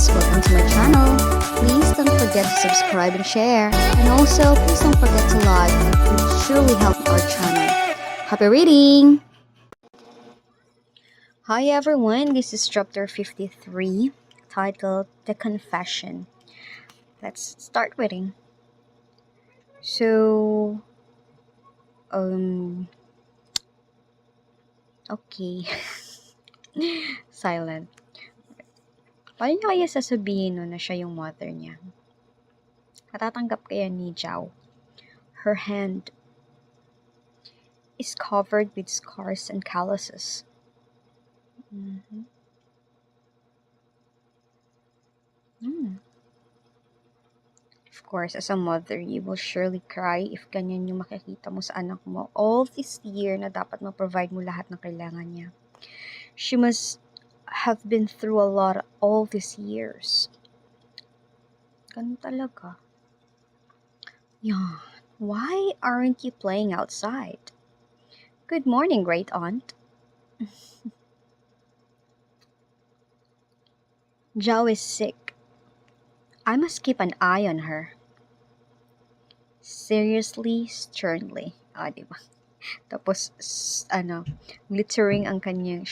guys, welcome to my channel. Please don't forget to subscribe and share. And also, please don't forget to like. It would surely help our channel. Happy reading! Hi everyone, this is chapter 53, titled The Confession. Let's start reading. So, okay. Silent. Paano niya kaya sasabihin na siya yung mother niya? Natatanggap kaya ni Zhao? Her hand is covered with scars and calluses. Mhm. Of course, as a mother, you will surely cry if ganyan yung makikita mo sa anak mo all this year na dapat ma-provide mo lahat ng kailangan niya. She must have been through a lot all these years. Ganun talaga. Yeah. Why aren't you playing outside? Good morning, great aunt. Zhao is sick. I must keep an eye on her. Seriously, sternly. Diba? Tapos, glittering ang kanyang,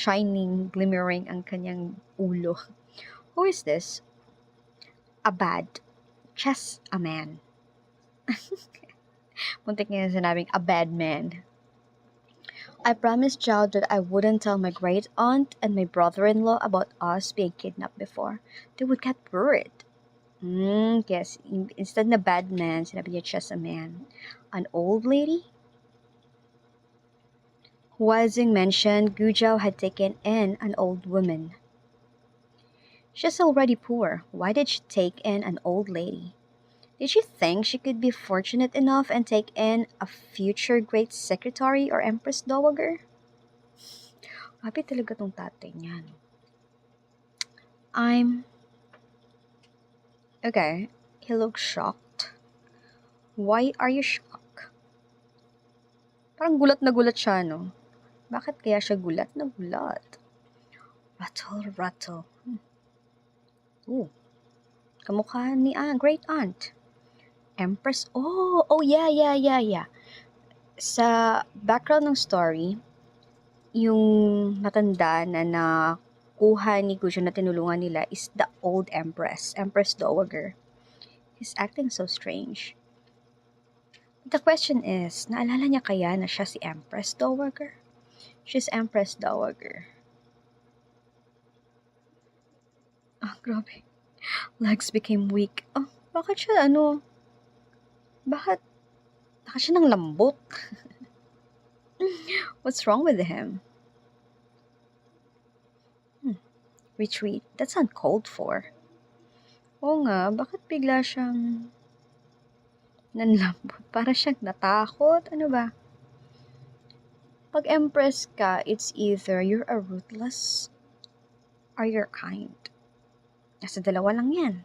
glimmering ang kanyang ulo. Who is this? A bad. Just a man. Muntik niya sinabing, a bad man. I promised Zhao that I wouldn't tell my great aunt and my brother-in-law about us being kidnapped before. They would get worried. Yes, instead na bad man, sinabi niya just a man. An old lady? Huazing mentioned Gu Zhao had taken in an old woman. She's already poor. Why did she take in an old lady? Did she think she could be fortunate enough and take in a future great secretary or empress dowager? Grabe talaga tong tatay niya. Okay, he looks shocked. Why are you shocked? Parang gulat na gulat siya, no? Bakit kaya siya gulat na gulat? Rattle. Ooh, kamukha ni great aunt. Empress. Oh, yeah. Sa background ng story, yung matanda na nakuha ni Gujo na tinulungan nila is the old Empress Dowager. He's acting so strange. The question is, naalala niya kaya na siya si Empress Dowager? She's Empress Dowager. Grabe. Legs became weak. Bakit siya Bakit siya ng lambot? What's wrong with him? Retreat. That's uncalled for. Oo nga, bakit bigla siyang nanlambot? Para siyang natakot? Ano ba? Pag empress ka, it's either you're a ruthless or you're kind. Nasa dalawa lang yan.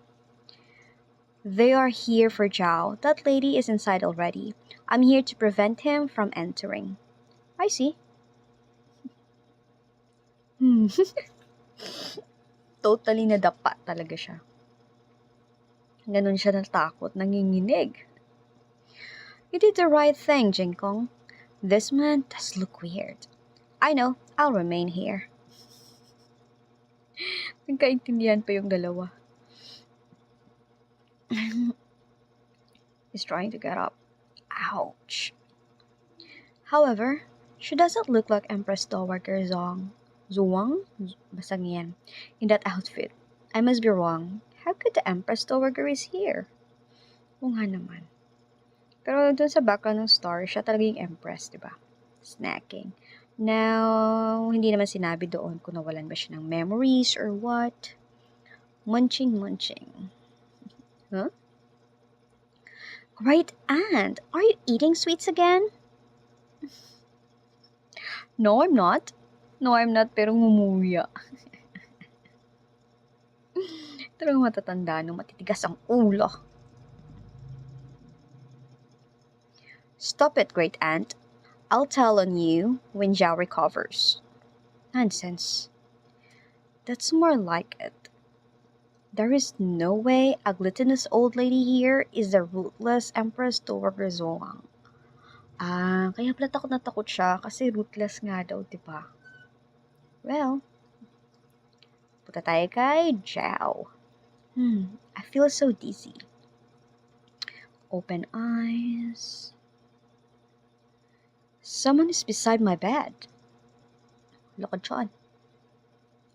They are here for Zhao. That lady is inside already. I'm here to prevent him from entering. I see. Totally nadapa talaga siya. Ganun siya natakot, nanginginig. You did the right thing, Jinkong. This man does look weird. I know, I'll remain here. Nagkaintindihan pa yung dalawa. He's trying to get up. Ouch. However, she doesn't look like Empress Dowager Zhuang? Basta yan. In that outfit. I must be wrong. How could the Empress Dowager is here? Oo nga naman. Pero dun sa background ng story, siya talaga yung Empress, diba? Snacking. Now, hindi naman sinabi doon kung nawalan ba siya ng memories or what. Munching. Huh? Great aunt, are you eating sweets again? No, I'm not, pero ngumuya. Talagang matatanda nung matitigas ang ulo. Stop it, great aunt. I'll tell on you when Zhao recovers. Nonsense. That's more like it. There is no way a glutinous old lady here is the ruthless Empress Dowager Zoang. Kaya pala takot na takot siya kasi ruthless nga daw, di ba? Well, punta tayo kay Zhao. I feel so dizzy. Open eyes. Someone is beside my bed. Look at John.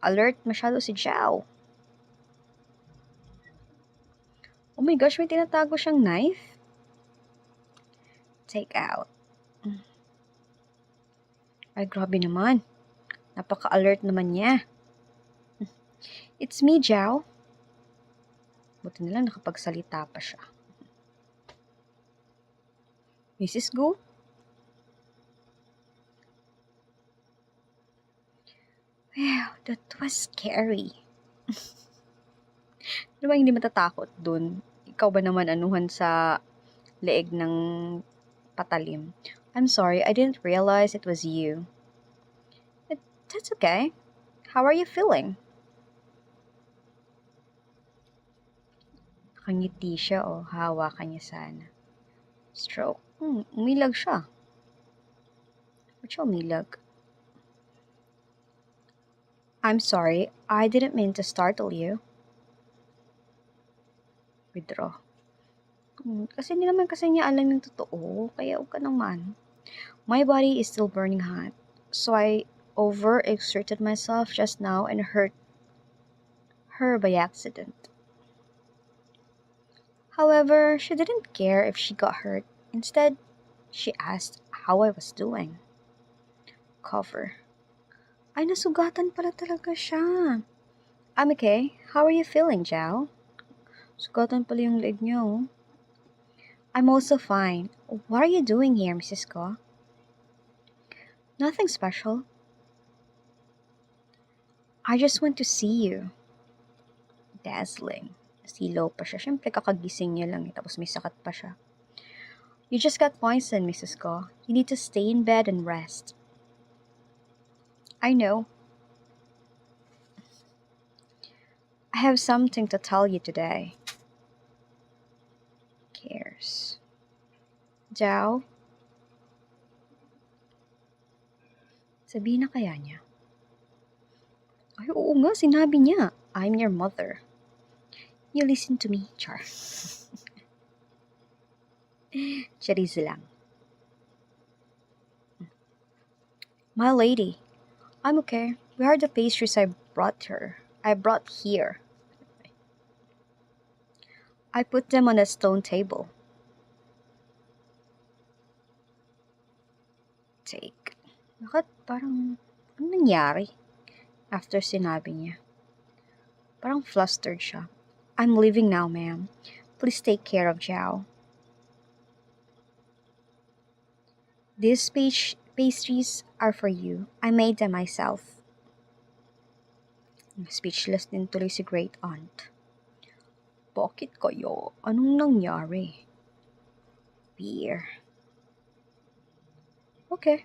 Alert masyado si Zhao. Oh my gosh, may tinatago siyang knife? Take out. Ay, grabe naman. Napaka-alert naman niya. It's me, Zhao. Buti na lang nakapagsalita pa siya. Mrs. Gu? Wow, that was scary. Ano ba hindi matatakot dun? Ikaw ba naman anuhan sa leeg ng patalim? I'm sorry, I didn't realize it was you. That's okay. How are you feeling? Nakangiti siya o hawakan niya sana. Stroke. Umilag siya. Ba't siya umilag? I'm sorry, I didn't mean to startle you. Withdraw. Kasi hindi naman kasi niya alam yung totoo, kaya huwag ka naman. My body is still burning hot, so I overexerted myself just now and hurt her by accident. However, she didn't care if she got hurt. Instead, she asked how I was doing. Cover. Ay, nasugatan pala talaga siya. I'm okay. How are you feeling, Zhao? Sugatan pala yung leg niya, oh. I'm also fine. What are you doing here, Mrs. Ko? Nothing special. I just want to see you. Dazzling. Silaw pa siya. Siyempre, kakagising niya lang, tapos may sakit pa siya. You just got poisoned, Mrs. Ko. You need to stay in bed and rest. I know. I have something to tell you today. Cares. Zhao? Sabihin na kaya niya? Ay, oo nga, sinabi niya. I'm your mother. You listen to me, Char. Charis lang. My lady, I'm okay. Where are the pastries I brought here. I put them on a stone table. Take. Bakit parang, ano nangyari? After sinabi niya. Parang flustered siya. I'm leaving now, ma'am. Please take care of Zhao. These pastries are for you. I made them myself. Speechless din tuloy si great aunt. Bakit kayo? Anong nangyari? Beer. Okay.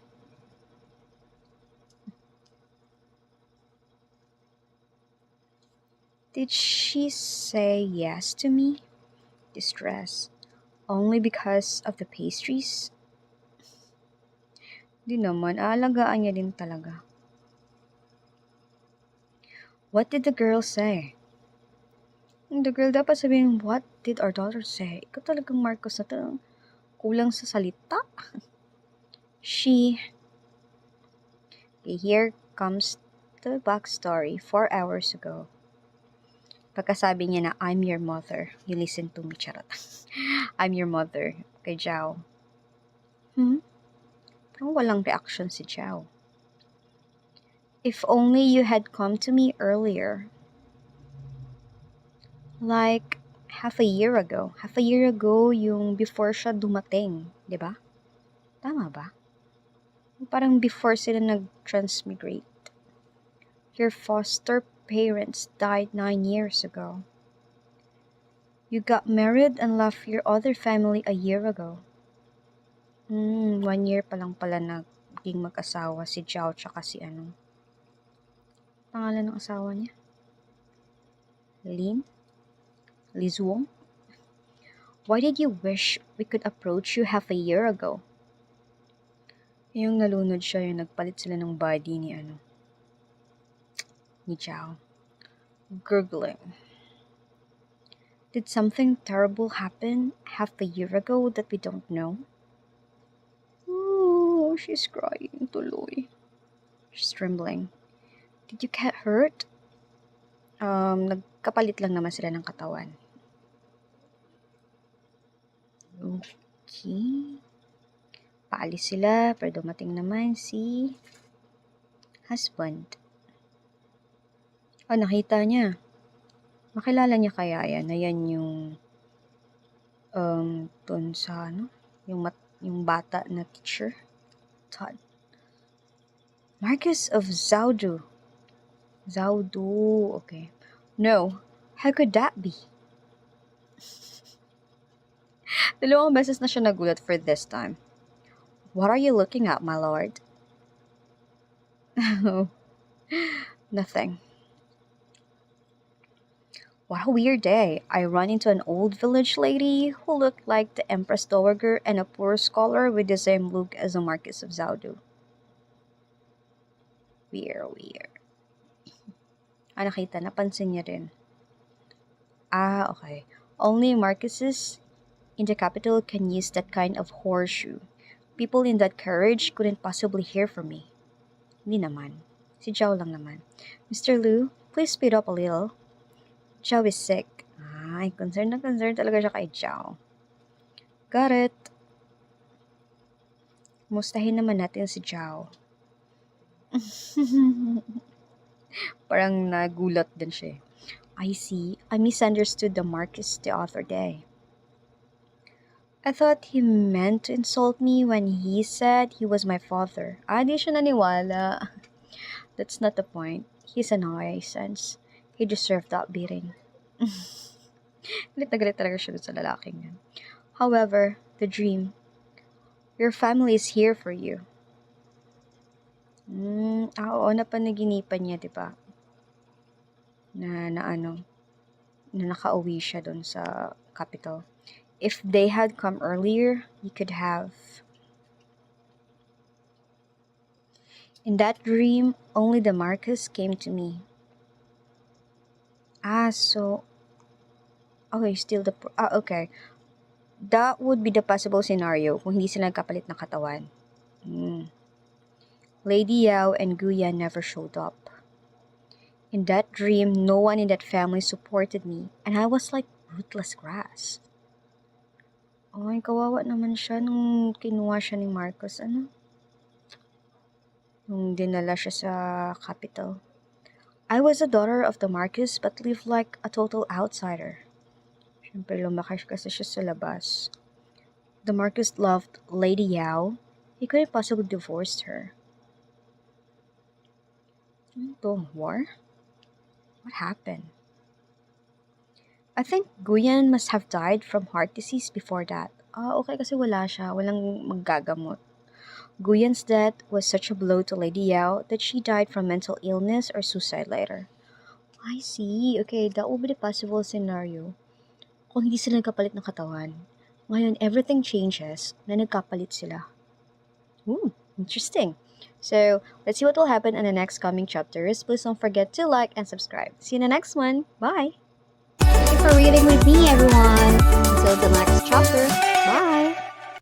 Did she say yes to me? Distress. Only because of the pastries? Di naman, aalagaan niya din talaga. What did the girl say? The girl dapat sabihin, what did our daughter say? Ikaw talagang Marcos na to. Kulang sa salita. Okay, here comes the backstory 4 hours ago. Pagkasabi niya na, I'm your mother. You listen to me, charot. I'm your mother. Kay Zhao. Parang walang reaction si Zhao. If only you had come to me earlier. Like, half a year ago. Half a year ago, yung before siya dumating. Diba? Tama ba? Parang before sila nag-transmigrate. Your foster parents died 9 years ago. You got married and left your other family a year ago. 1 year pa lang pala naging mag-asawa si Zhao tsaka si ano. Pangalan ng asawa niya? Lin? Liz Wong, why did you wish we could approach you half a year ago? Yung nalunod siya, yung nagpalit sila ng body ni Zhao. Gurgling. Did something terrible happen half a year ago that we don't know? Oh, she's crying tuloy. She's trembling. Did you get hurt? Nagkapalit lang naman sila ng katawan. Okay. Paalis sila, pero dumating naman si husband. Nakita niya. Makilala niya kaya yan, na yan yung dun sa yung bata na teacher. Todd. Marcus of Zaudu. Zaudu, okay. No, how could that be? Dalawang beses na siya nagulat for this time. What are you looking at, my lord? Nothing. What a weird day. I run into an old village lady who looked like the Empress Dowager and a poor scholar with the same look as the Marquis of Zaudu. Weird. Nakita, napansin niya rin. Okay. Only Marquises in the capital can use that kind of horseshoe. People in that carriage couldn't possibly hear from me. Hindi naman. Si Zhao lang naman. Mr. Liu, please speed up a little. Zhao is sick. Concerned na concerned talaga siya kay Zhao. Got it. Mustahin naman natin si Zhao. Parang nagulat din siya. I see. I misunderstood the Marquis the other day. I thought he meant to insult me when he said he was my father. Di siya naniwala. That's not the point. He's a nuisance. He deserved that beating. Galit na galit talaga siya sa lalaking yan. However, the dream. Your family is here for you. Oo, napanaginipan niya, diba? Na nakauwi siya doon sa capital. If they had come earlier, you could have. In that dream, only the Marquis came to me. So... Okay, still the... okay. That would be the possible scenario kung hindi sila nagkapalit ng katawan. Lady Yao and Guyan never showed up. In that dream, no one in that family supported me, and I was like rootless grass. Kawawa naman siya nung kinuha siya ni Marcos, nung dinala siya sa capital. I was a daughter of the Marquis but lived like a total outsider. Siyempre, lumaki kasi siya sa labas. The Marquis loved Lady Yao. He couldn't possibly divorce her. War? What happened? I think Guyan must have died from heart disease before that. Okay, kasi wala siya. Walang maggagamot. Guyan's death was such a blow to Lady Yao that she died from mental illness or suicide later. I see. Okay, that would be the possible scenario. Kung hindi sila nagkapalit ng katawan. Ngayon, everything changes na nagkapalit sila. Interesting. So, let's see what will happen in the next coming chapters. Please don't forget to like and subscribe. See you in the next one. Bye! Thank you for reading with me, everyone.